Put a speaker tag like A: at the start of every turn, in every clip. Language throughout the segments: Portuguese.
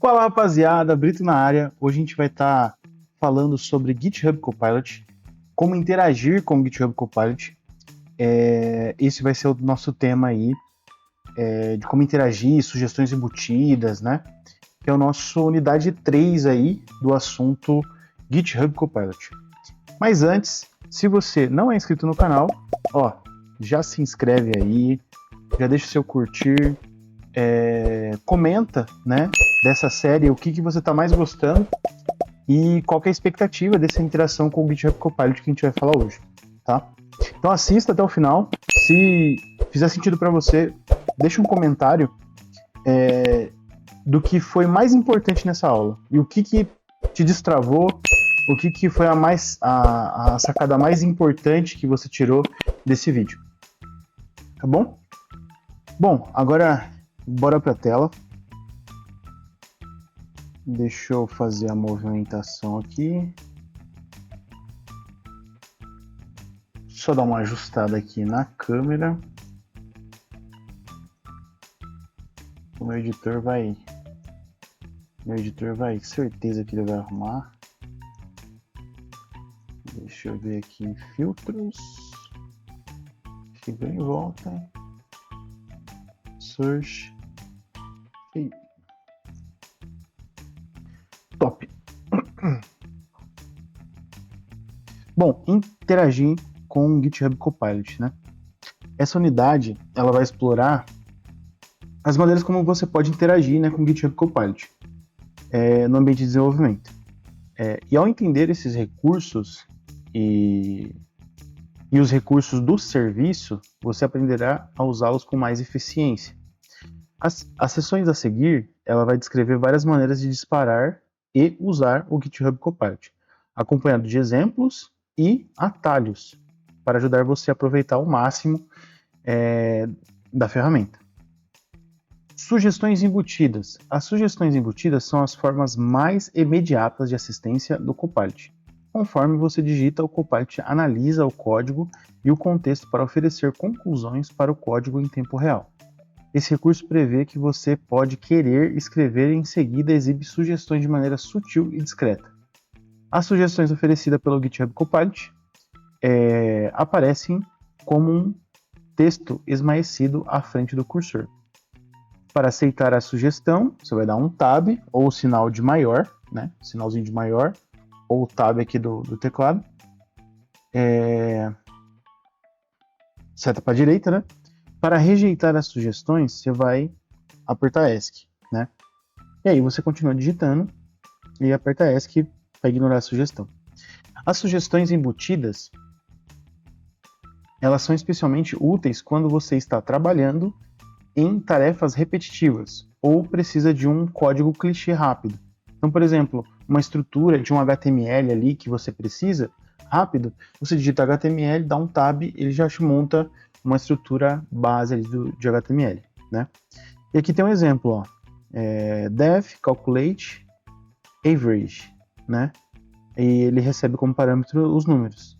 A: Fala rapaziada, Brito na área. Hoje a gente vai estar falando sobre GitHub Copilot, como interagir com o GitHub Copilot. Esse vai ser o nosso tema aí, de como interagir, sugestões embutidas, né? Que é o nosso unidade 3 aí do assunto GitHub Copilot. Mas antes, se você não é inscrito no canal, já se inscreve aí, já deixa o seu curtir, comenta, né, dessa série, o que você está mais gostando e qual que é a expectativa dessa interação com o GitHub Copilot que a gente vai falar hoje, tá? Então assista até o final. Se fizer sentido para você, deixa um comentário do que foi mais importante nessa aula e o que te destravou, o que foi a sacada mais importante que você tirou desse vídeo, tá bom? Bom, agora bora para a tela. Deixa eu fazer a movimentação aqui. Só dar uma ajustada aqui na câmera. O meu editor vai, certeza que ele vai arrumar. Deixa eu ver aqui em filtros. Chegou em volta. Search. Top. Bom, interagir com o GitHub Copilot, né? Essa unidade, ela vai explorar as maneiras como você pode interagir, né, com o GitHub Copilot no ambiente de desenvolvimento. E ao entender esses recursos e os recursos do serviço, você aprenderá a usá-los com mais eficiência. As sessões a seguir, ela vai descrever várias maneiras de disparar e usar o GitHub Copilot, acompanhado de exemplos e atalhos para ajudar você a aproveitar o máximo da ferramenta. Sugestões embutidas. As sugestões embutidas são as formas mais imediatas de assistência do Copilot. Conforme você digita, o Copilot analisa o código e o contexto para oferecer conclusões para o código em tempo real. Esse recurso prevê que você pode querer escrever e em seguida exibe sugestões de maneira sutil e discreta. As sugestões oferecidas pelo GitHub Copilot aparecem como um texto esmaecido à frente do cursor. Para aceitar a sugestão, você vai dar um tab ou o sinal de maior, né? Sinalzinho de maior, ou o tab aqui do teclado. Seta para a direita, né? Para rejeitar as sugestões, você vai apertar ESC, né? E aí você continua digitando e aperta ESC para ignorar a sugestão. As sugestões embutidas, elas são especialmente úteis quando você está trabalhando em tarefas repetitivas ou precisa de um código clichê rápido. Então, por exemplo, uma estrutura de um HTML ali que você precisa rápido, você digita HTML, dá um tab, ele já te monta uma estrutura base ali de HTML, né? E aqui tem um exemplo, ó, def, calculate, average, né? E ele recebe como parâmetro os números.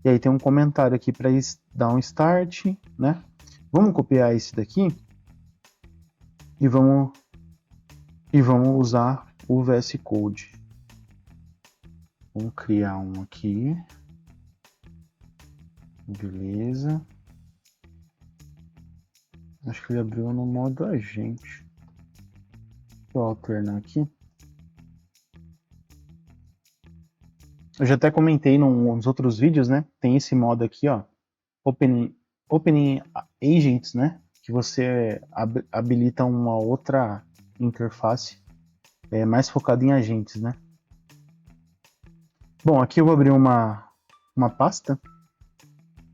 A: E aí tem um comentário aqui para dar um start, né? Vamos copiar esse daqui e vamos usar o VS Code. Vamos criar um aqui. Beleza. Acho que ele abriu no modo agente. Deixa eu alternar aqui. Eu já até comentei nos outros vídeos, né? Tem esse modo aqui, ó. Opening Agents, né? Que você habilita uma outra interface mais focada em agentes, né? Bom, aqui eu vou abrir uma pasta.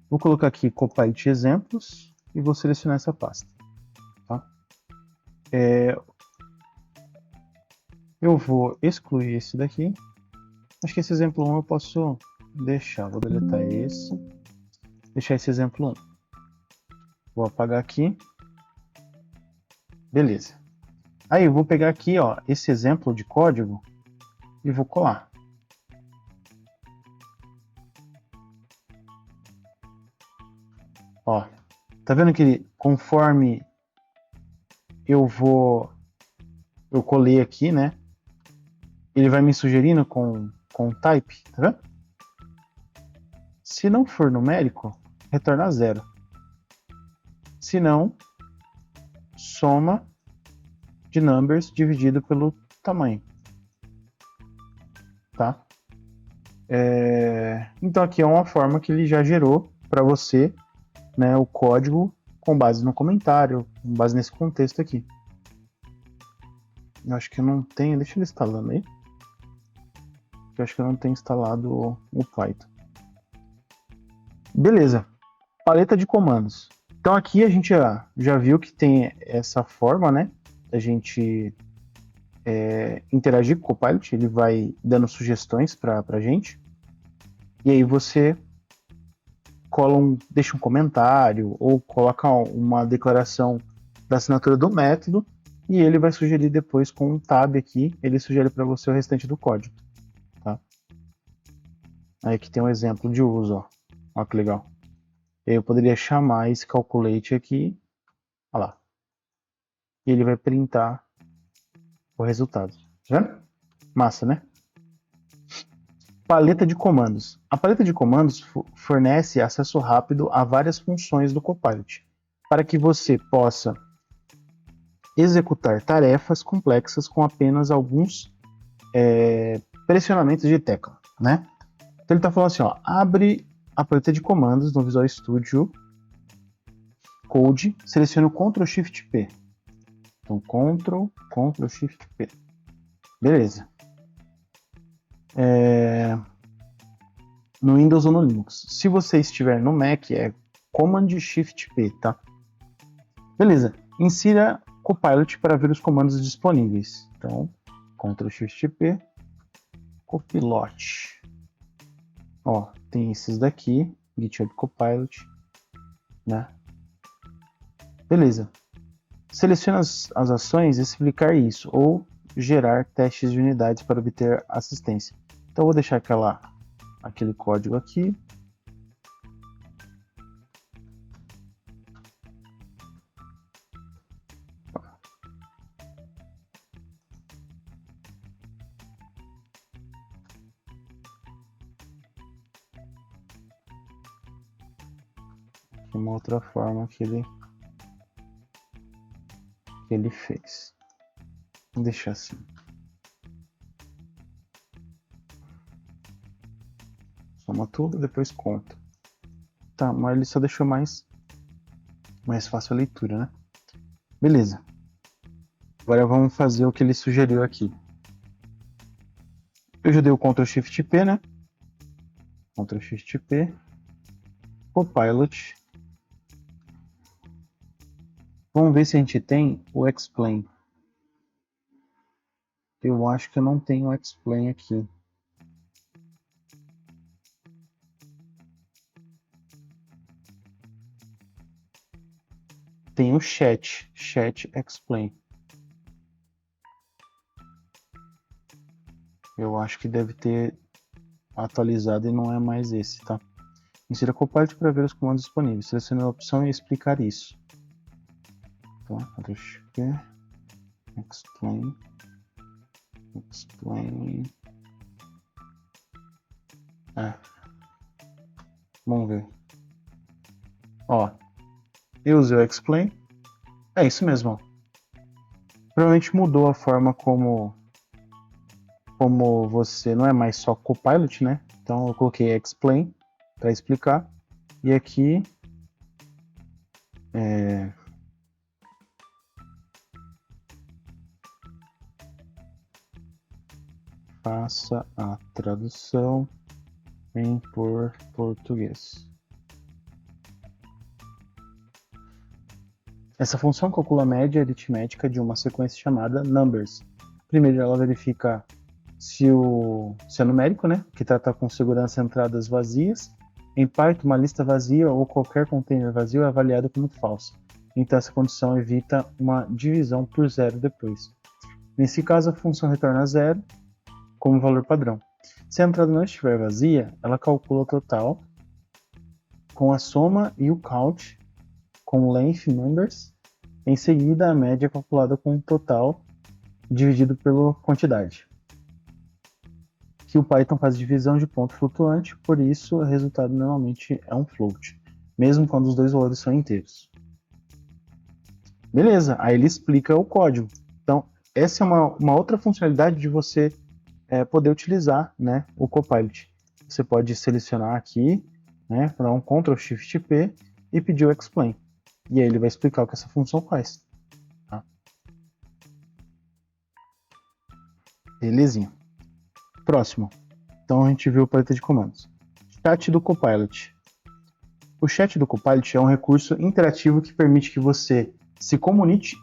A: Vou colocar aqui Copilot exemplos e vou selecionar essa pasta. Tá? Eu vou excluir esse daqui. Acho que esse exemplo 1 eu posso deixar. Vou deletar esse. Deixar esse exemplo 1. Vou apagar aqui. Beleza. Aí eu vou pegar aqui, ó, esse exemplo de código e vou colar. Ó, tá vendo que conforme eu vou eu colei aqui, né? Ele vai me sugerindo com type, tá vendo? Se não for numérico, retorna zero. Se não, soma de numbers dividido pelo tamanho, tá? Então aqui é uma forma que ele já gerou para você, né, o código com base no comentário, com base nesse contexto aqui. Eu acho que eu não tenho, deixa ele instalando aí. Eu acho que eu não tenho instalado o Python. Beleza, paleta de comandos. Então aqui a gente já viu que tem essa forma, né, a gente interagir com o Copilot, ele vai dando sugestões para a gente. E aí você deixa um comentário ou coloca uma declaração da assinatura do método e ele vai sugerir depois com um tab aqui, ele sugere para você o restante do código. Tá? Aí aqui tem um exemplo de uso, ó. Olha que legal. Eu poderia chamar esse calculate aqui, olha lá, e ele vai printar o resultado. Tá vendo? Massa, né? Paleta de comandos. A paleta de comandos fornece acesso rápido a várias funções do Copilot, para que você possa executar tarefas complexas com apenas alguns pressionamentos de tecla, né? Então ele está falando assim, ó, abre a paleta de comandos no Visual Studio Code, selecione o Ctrl Shift P. Então Ctrl Shift P. Beleza. No Windows ou no Linux. Se você estiver no Mac, é Command Shift P, tá? Beleza. Insira Copilot para ver os comandos disponíveis. Então, Ctrl Shift P, Copilot. Ó, tem esses daqui, GitHub Copilot, né? Beleza. Selecione as ações e explicar isso, ou gerar testes de unidades para obter assistência. Então, eu vou deixar aquele código aqui. Uma outra forma que ele fez. Vou deixar assim. Soma tudo, depois conta. Tá, mas ele só deixou mais fácil a leitura, né? Beleza. Agora vamos fazer o que ele sugeriu aqui. Eu já dei o Ctrl Shift P, né? Ctrl Shift P. Copilot. Vamos ver se a gente tem o explain. Eu acho que eu não tenho o explain aqui. Tem o chat explain. Eu acho que deve ter atualizado e não é mais esse, tá? Insira Copilot para ver os comandos disponíveis. Selecione a opção e explicar isso. Então, deixa eu ver. Explain. Vamos ver. Ó, eu usei o explain. É isso mesmo. Ó. Provavelmente mudou a forma como você não é mais só Copilot, né? Então eu coloquei explain para explicar. E aqui faça a tradução em português. Essa função calcula a média aritmética de uma sequência chamada numbers. Primeiro ela verifica se é numérico, né, que trata com segurança entradas vazias. Em Python, uma lista vazia ou qualquer container vazio é avaliado como falso. Então essa condição evita uma divisão por zero depois. Nesse caso, a função retorna zero como valor padrão. Se a entrada não estiver vazia, ela calcula o total com a soma e o count com length numbers. Em seguida, a média é calculada com o total dividido pela quantidade. Que o Python faz divisão de ponto flutuante, por isso o resultado normalmente é um float, mesmo quando os dois valores são inteiros. Beleza, aí ele explica o código. Então, essa é uma outra funcionalidade de você poder utilizar, né, o Copilot. Você pode selecionar aqui, né, dar um Ctrl Shift P e pedir o explain. E aí ele vai explicar o que essa função faz. Tá? Belezinha. Próximo. Então a gente viu a paleta de comandos. Chat do Copilot. O chat do Copilot é um recurso interativo que permite que você se comunique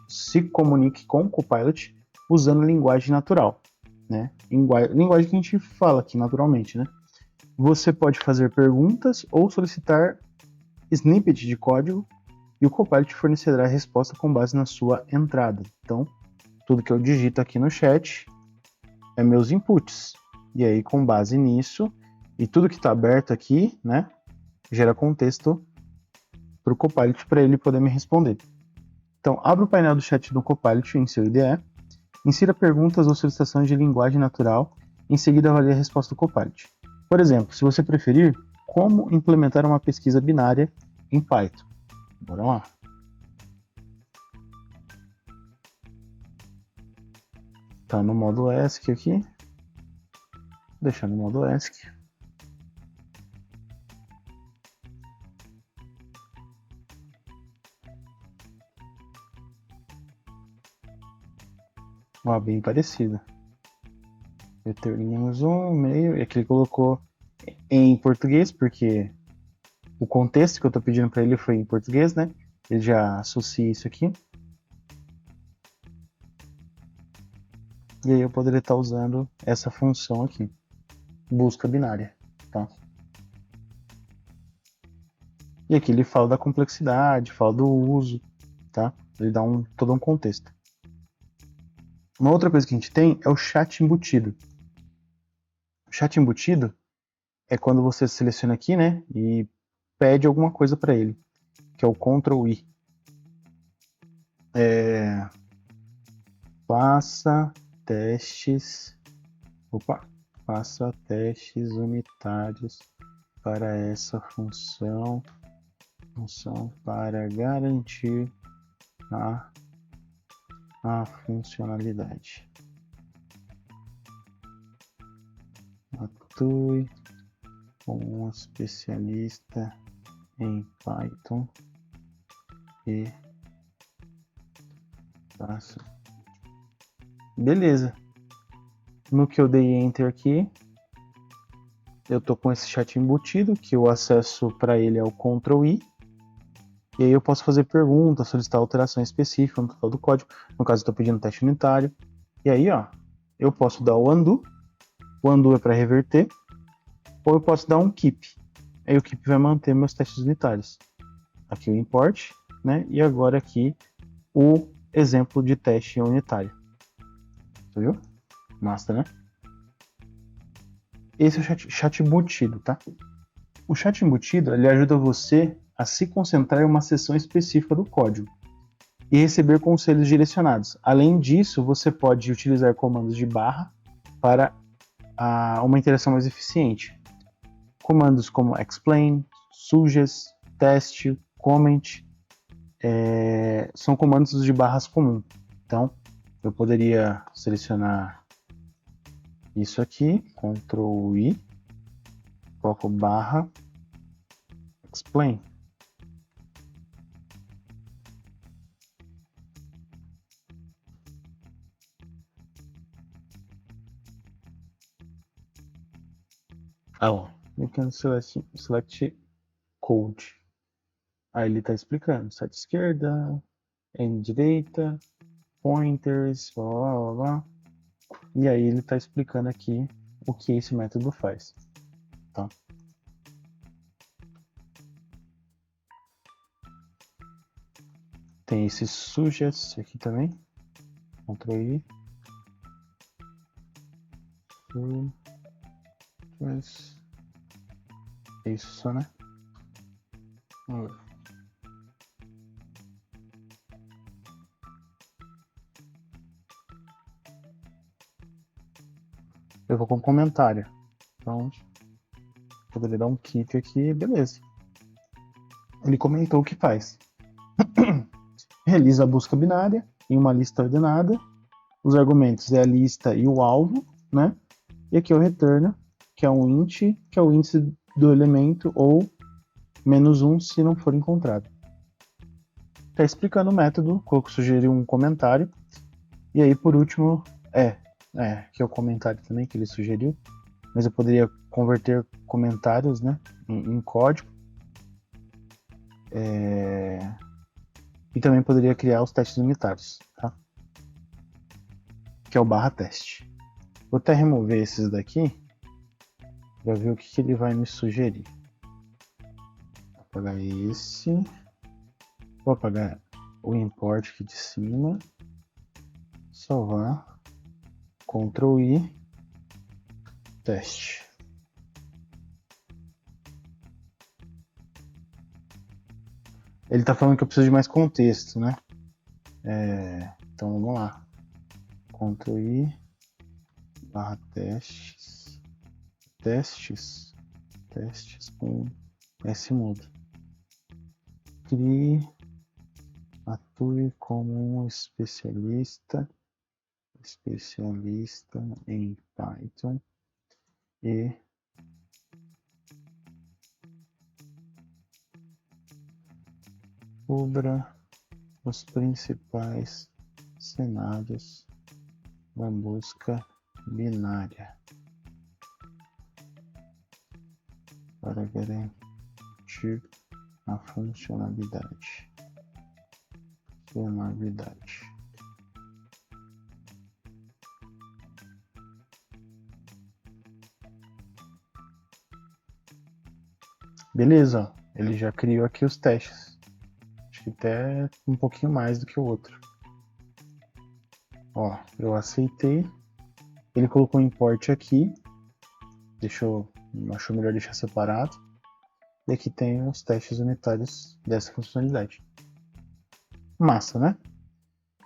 A: com o Copilot usando linguagem natural, né? Linguagem que a gente fala aqui naturalmente, né? Você pode fazer perguntas ou solicitar snippet de código e o Copilot fornecerá a resposta com base na sua entrada. Então, tudo que eu digito aqui no chat é meus inputs. E aí, com base nisso, e tudo que está aberto aqui, né, gera contexto para o Copilot para ele poder me responder. Então, abra o painel do chat do Copilot em seu IDE, insira perguntas ou solicitações de linguagem natural, em seguida avalie a resposta do Copilot. Por exemplo, se você preferir, como implementar uma pesquisa binária em Python. Bora lá. Tá no modo ESC aqui. Vou deixar no modo ESC. Ó, bem parecida. Vetor zoom, meio, e aqui ele colocou em português, porque o contexto que eu estou pedindo para ele foi em português, né? Ele já associa isso aqui. E aí eu poderia estar usando essa função aqui, busca binária, tá? E aqui ele fala da complexidade, fala do uso, tá? Ele dá todo um contexto. Uma outra coisa que a gente tem é o chat embutido. O chat embutido é quando você seleciona aqui, né, e pede alguma coisa para ele, que é o Ctrl I. Faça testes unitários para essa função para garantir a funcionalidade. Atue como um especialista em Python e faça. Beleza. No que eu dei Enter aqui, eu tô com esse chat embutido, que o acesso para ele é o Ctrl I. E aí eu posso fazer perguntas, solicitar alterações específicas no total do código. No caso, eu estou pedindo teste unitário. E aí, ó, eu posso dar o undo. O undo é para reverter. Ou eu posso dar um keep. Aí o keep vai manter meus testes unitários. Aqui o import, né? E agora aqui o exemplo de teste unitário. Você viu? Massa, né? Esse é o chat embutido, tá? O chat embutido, ele ajuda você a se concentrar em uma seção específica do código e receber conselhos direcionados. Além disso, você pode utilizar comandos de barra para uma interação mais eficiente. Comandos como explain, suggest, test, comment são comandos de barras comum. Então, eu poderia selecionar isso aqui, Ctrl I, coloco barra explain. You can select code. Aí ele está explicando, site esquerda, N direita, pointers, blá, blá, blá. E aí ele está explicando aqui o que esse método faz. Tá? Tem esse suggest aqui também. Ctrl I. Mas é isso só, né? Vamos ver. Eu vou com comentário. Então, poderia dar um keep aqui, beleza. Ele comentou o que faz. Realiza a busca binária em uma lista ordenada. Os argumentos é a lista e o alvo, né? E aqui é o return, que é um int, que é o índice do elemento, ou -1 se não for encontrado. Está explicando o método, Coco sugeriu um comentário. E aí, por último, que é o comentário também que ele sugeriu, mas eu poderia converter comentários, né, em código. E também poderia criar os testes limitados, tá? Que é o /teste. Vou até remover esses daqui para ver o que ele vai me sugerir. Vou apagar esse. Vou apagar o import aqui de cima. Salvar. Ctrl I. Teste. Ele está falando que eu preciso de mais contexto, né? Então vamos lá. Ctrl I. /testes. Testes com S mudo. Crie, atue como um especialista em Python e cubra os principais cenários da busca binária para garantir a funcionalidade. Beleza, ó. Ele já criou aqui os testes. Acho que até um pouquinho mais do que o outro. Ó, eu aceitei. Ele colocou um import aqui. Achou melhor deixar separado. E aqui tem os testes unitários dessa funcionalidade. Massa, né?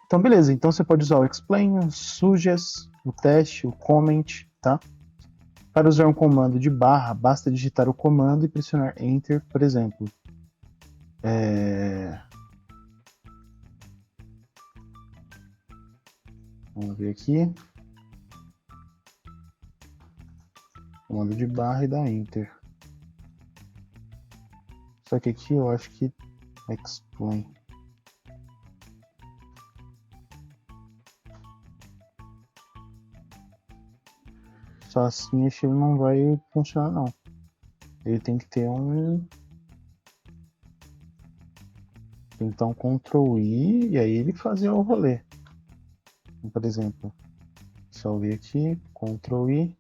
A: Então, beleza. Então, você pode usar o explain, o suggest, o teste, o comment, tá? Para usar um comando de barra, basta digitar o comando e pressionar Enter, por exemplo. Vamos ver aqui. Comando de barra e dá Enter. Só que aqui eu acho que explain. Só assim esse não vai funcionar não. Ele tem que ter então Ctrl I e aí ele fazer o rolê. Por exemplo, só vir aqui, Ctrl I.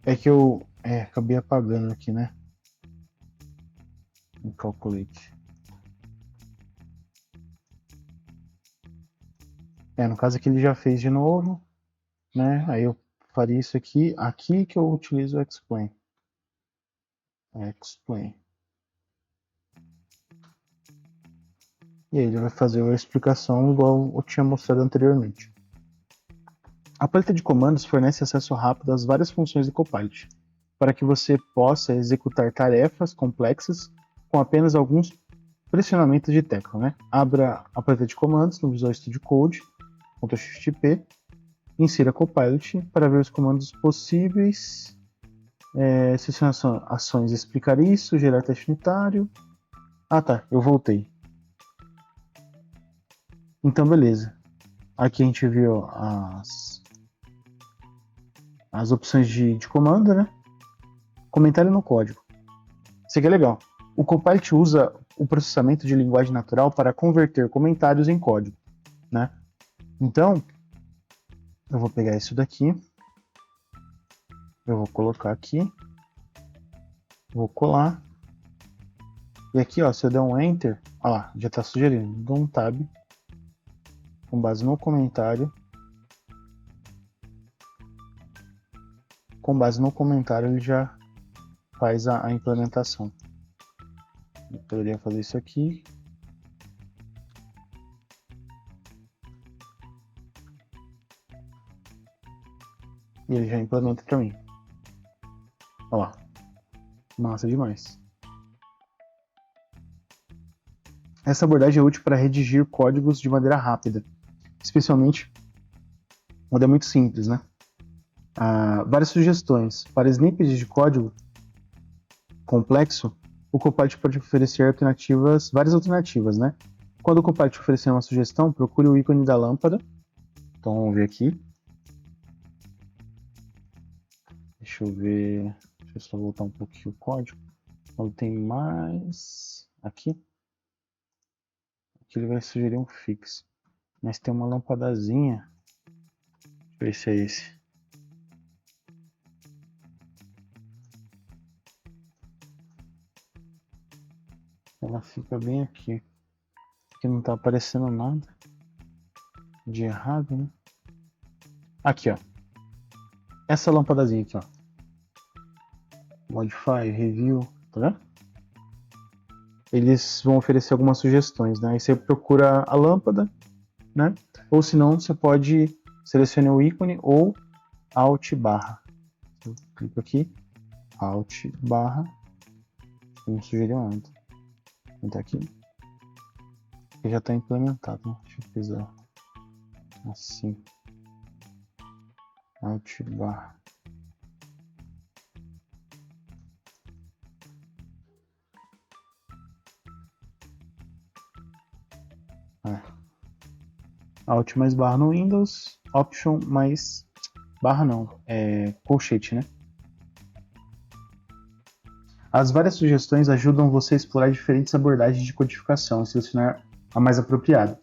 A: É que eu acabei apagando aqui, né? Em Calculate. No caso aqui ele já fez de novo, né? Aí eu faria isso aqui que eu utilizo o explain. Explain. E aí ele vai fazer a explicação igual eu tinha mostrado anteriormente. A paleta de comandos fornece acesso rápido às várias funções do Copilot, para que você possa executar tarefas complexas com apenas alguns pressionamentos de tecla, né? Abra a paleta de comandos no Visual Studio Code, Ctrl+Shift+P, insira Copilot para ver os comandos possíveis, selecionar ações, explicar isso, gerar teste unitário. Ah tá, eu voltei. Então beleza. Aqui a gente viu as opções de comando, né? Comentário no código. Isso aqui é legal. O Copilot usa o processamento de linguagem natural para converter comentários em código, né? Então, eu vou pegar isso daqui, eu vou colocar aqui, vou colar, e aqui, ó, se eu der um Enter, ó lá, já está sugerindo, dou um Tab, com base no comentário, ele já faz a implementação. Eu poderia fazer isso aqui. E ele já implementa para mim. Olha lá. Massa demais. Essa abordagem é útil para redigir códigos de maneira rápida, especialmente quando é muito simples, né? Várias sugestões. Para snippets de código complexo, o Copilot pode oferecer várias alternativas, né? Quando o Copilot oferecer uma sugestão, procure o ícone da lâmpada. Então vamos ver aqui. Deixa eu ver. Deixa eu só voltar um pouquinho o código. Quando tem mais. Aqui ele vai sugerir um fixo. Mas tem uma lampadazinha. Deixa eu ver se é esse. Ela fica bem aqui. Aqui não tá aparecendo nada de errado, né? Aqui, ó. Essa lampadazinha aqui, ó. Modify, review, tá vendo? Eles vão oferecer algumas sugestões, né? Aí você procura a lâmpada, né? Ou se não, você pode selecionar o ícone ou Alt barra. Eu clico aqui, Alt barra. Vamos sugerir onde? Então aqui. Ele já está implementado, né? Deixa eu fizer assim. Alt barra. Alt mais barra no Windows, Option mais barra não, colchete, né? As várias sugestões ajudam você a explorar diferentes abordagens de codificação e selecionar a mais apropriada.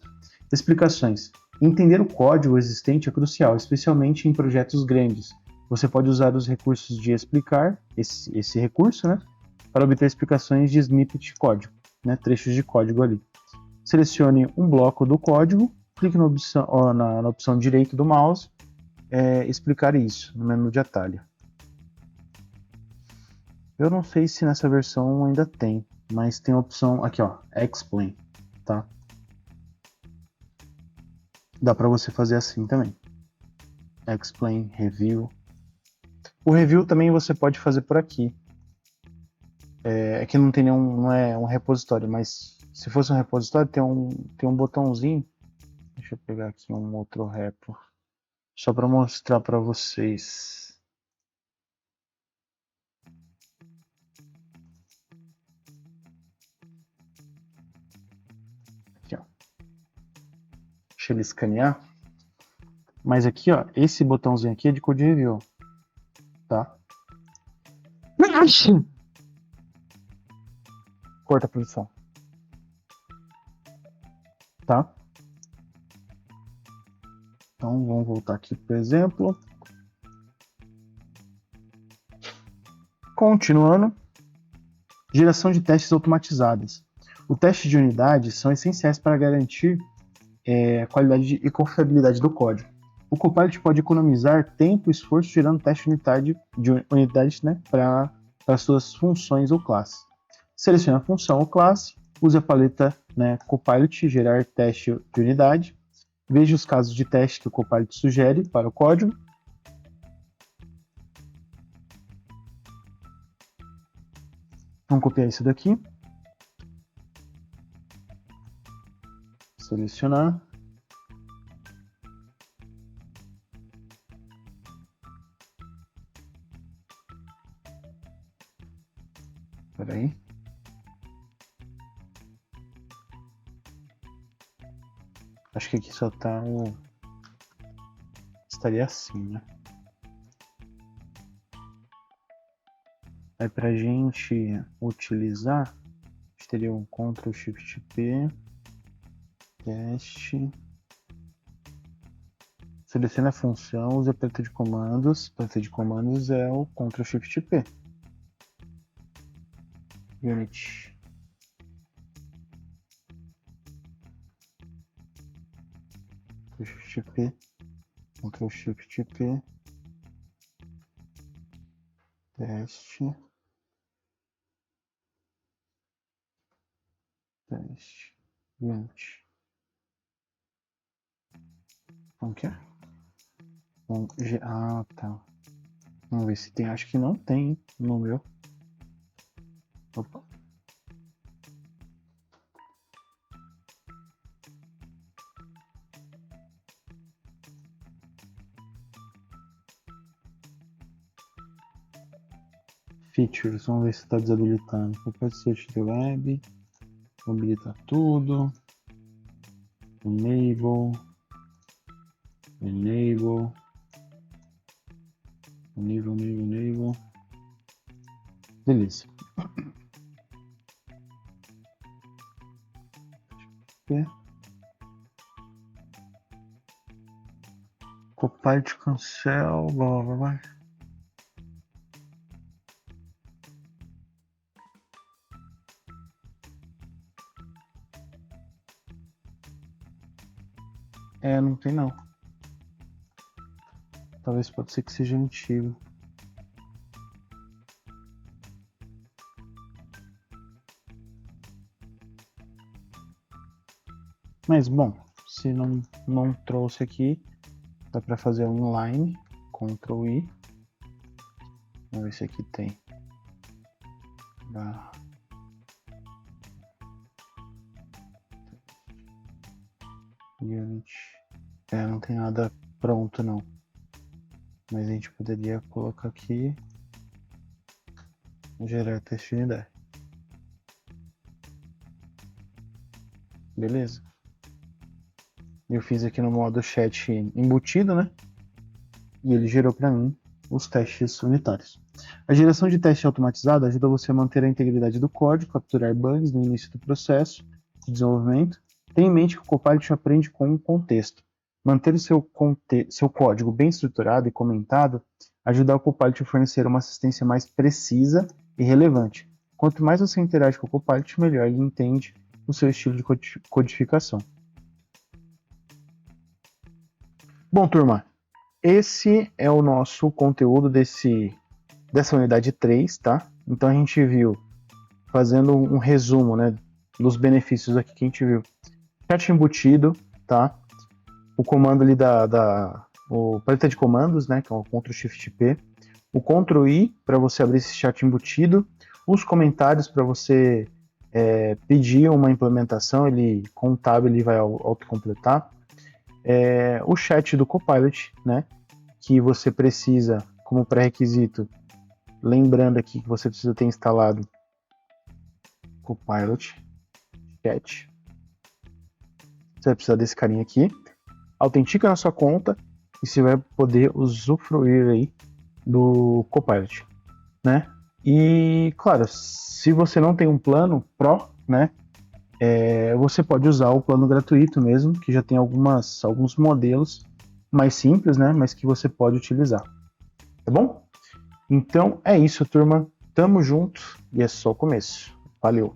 A: Explicações. Entender o código existente é crucial, especialmente em projetos grandes. Você pode usar os recursos de explicar, esse recurso, né, para obter explicações de snippet de código, né, trechos de código ali. Selecione um bloco do código, clique na opção direita do mouse, explicar isso no menu de atalho. Eu não sei se nessa versão ainda tem, mas tem a opção aqui, ó, Explain, tá? Dá para você fazer assim também. Explain, Review. O Review também você pode fazer por aqui. É que não tem nenhum, não é um repositório, mas se fosse um repositório tem um botãozinho. Deixa eu pegar aqui um outro repo, só para mostrar para vocês. Aqui, ó. Deixa ele escanear. Mas aqui, ó, esse botãozinho aqui é de code review, tá? Corta a produção, tá? Então vamos voltar aqui para o exemplo. Continuando, geração de testes automatizadas. O teste de unidade são essenciais para garantir a qualidade e confiabilidade do código. O Copilot pode economizar tempo e esforço gerando teste de unidade, né, para suas funções ou classes. Selecione a função ou classe, use a paleta, né, Copilot gerar teste de unidade, veja os casos de teste que o Copilot sugere para o código. Vamos copiar isso daqui. Selecionar. Espera aí. Acho que aqui só tá o... Estaria assim, né? Aí pra gente utilizar, a gente teria um Ctrl Shift P, teste, seleciona a função, usa a paleta de comandos. A paleta de comandos é o Ctrl Shift P. Unity. Ctrl Shift P, Ctrl Shift P, teste, teste, Unity. Como que é? Ah, tá. Vamos ver se tem. Acho que não tem, hein, no meu. Opa. Features, vamos ver se está desabilitando. Pode ser de web. Habilita tudo. Enable. Enable. Enable. Beleza. Copilot cancel, blá blá blá. Não tem não. Talvez pode ser que seja antigo. Mas bom, se não trouxe aqui, dá para fazer online, Ctrl I. Vamos ver se aqui tem. Unit. Não tem nada pronto não. Mas a gente poderia colocar aqui, gerar teste de unidade. Beleza. Eu fiz aqui no modo chat embutido, né? E ele gerou para mim os testes unitários. A geração de teste automatizado ajuda você a manter a integridade do código, capturar bugs no início do processo de desenvolvimento. Tenha em mente que o Copilot aprende com um contexto. Manter o seu código bem estruturado e comentado ajuda o Copilot a fornecer uma assistência mais precisa e relevante. Quanto mais você interage com o Copilot, melhor ele entende o seu estilo de codificação. Bom, turma, esse é o nosso conteúdo dessa unidade 3, tá? Então a gente viu, fazendo um resumo, né, dos benefícios aqui que a gente viu. Chat embutido, tá? O comando ali o paleta de comandos, né, que é o Ctrl Shift P. O Ctrl I para você abrir esse chat embutido. Os comentários para você pedir uma implementação, com o tab ele vai autocompletar. O chat do Copilot, né, que você precisa, como pré-requisito, lembrando aqui que você precisa ter instalado Copilot Chat. Você vai precisar desse carinha aqui. Autentica na sua conta e você vai poder usufruir aí do Copilot, né? E, claro, se você não tem um plano Pro, né, você pode usar o plano gratuito mesmo, que já tem alguns modelos mais simples, né, mas que você pode utilizar, tá bom? Então é isso, turma. Tamo junto e é só o começo. Valeu!